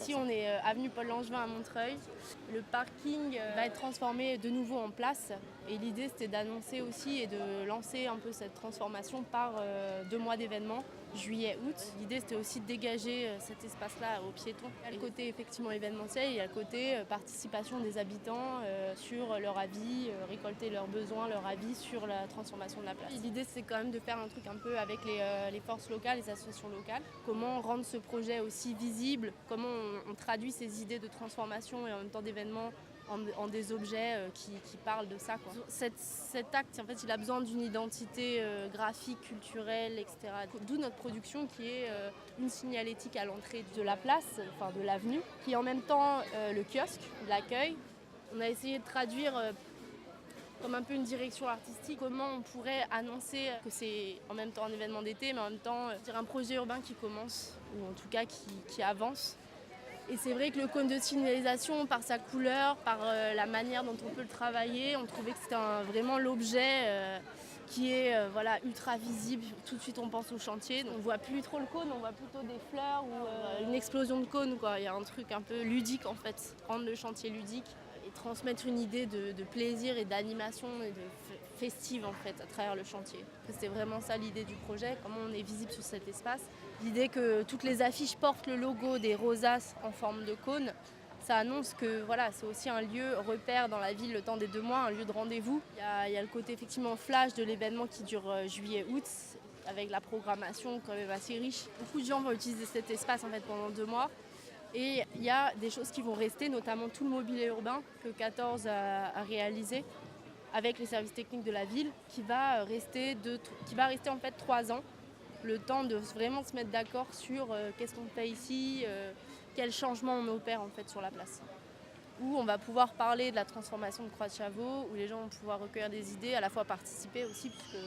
Ici, on est avenue Paul Langevin à Montreuil. Le parking va être transformé de nouveau en place. Et l'idée, c'était d'annoncer aussi et de lancer un peu cette transformation par 2 mois d'événements, juillet-août. L'idée, c'était aussi de dégager cet espace-là aux piétons. Il y a le côté effectivement événementiel, il y a le côté participation des habitants sur leur avis, récolter leurs besoins, leur avis sur la transformation de la place. L'idée, c'est quand même de faire un truc un peu avec les forces locales, les associations locales. Comment rendre ce projet aussi visible, comment on traduit ces idées de transformation et en même temps d'événements en des objets qui parlent de ça, quoi. Cet acte, en fait, il a besoin d'une identité graphique, culturelle, etc. D'où notre production qui est une signalétique à l'entrée de la place, enfin de l'avenue, qui est en même temps le kiosque, l'accueil. On a essayé de traduire comme un peu une direction artistique, comment on pourrait annoncer que c'est en même temps un événement d'été, mais en même temps un projet urbain qui commence, ou en tout cas qui avance. Et c'est vrai que le cône de signalisation, par sa couleur, par la manière dont on peut le travailler, on trouvait que c'était vraiment l'objet qui est ultra visible. Tout de suite, on pense au chantier. On ne voit plus trop le cône, on voit plutôt des fleurs ou une explosion de cône, quoi. Il y a un truc un peu ludique, en fait, rendre le chantier ludique et transmettre une idée de plaisir et d'animation et de festive, en fait, à travers le chantier. C'était vraiment ça l'idée du projet, comment on est visible sur cet espace. L'idée que toutes les affiches portent le logo des rosaces en forme de cône, ça annonce que c'est aussi un lieu repère dans la ville le temps des 2 mois, un lieu de rendez-vous. Il y a le côté effectivement flash de l'événement qui dure juillet-août, avec la programmation quand même assez riche. Beaucoup de gens vont utiliser cet espace en fait pendant 2 mois. Et il y a des choses qui vont rester, notamment tout le mobilier urbain que 14 a réalisé avec les services techniques de la ville, qui va rester en fait 3 ans. Le temps de vraiment se mettre d'accord sur qu'est-ce qu'on fait ici, quels changements on opère en fait sur la place. Où on va pouvoir parler de la transformation de Croix de Chavaux, où les gens vont pouvoir recueillir des idées, à la fois participer aussi, puisque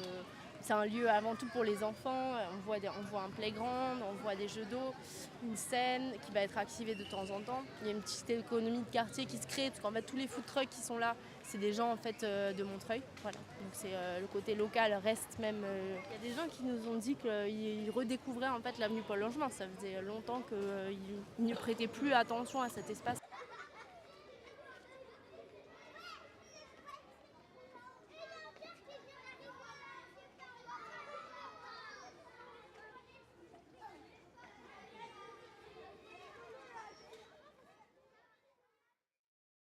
c'est un lieu avant tout pour les enfants. On voit un playground, on voit des jeux d'eau, une scène qui va être activée de temps en temps. Il y a une petite économie de quartier qui se crée, parce qu'en fait tous les food trucks qui sont là, c'est des gens en fait de Montreuil. Voilà. Donc c'est le côté local reste même. Il y a des gens qui nous ont dit qu'ils redécouvraient en fait l'avenue Paul Langevin. Ça faisait longtemps qu'ils ne prêtaient plus attention à cet espace.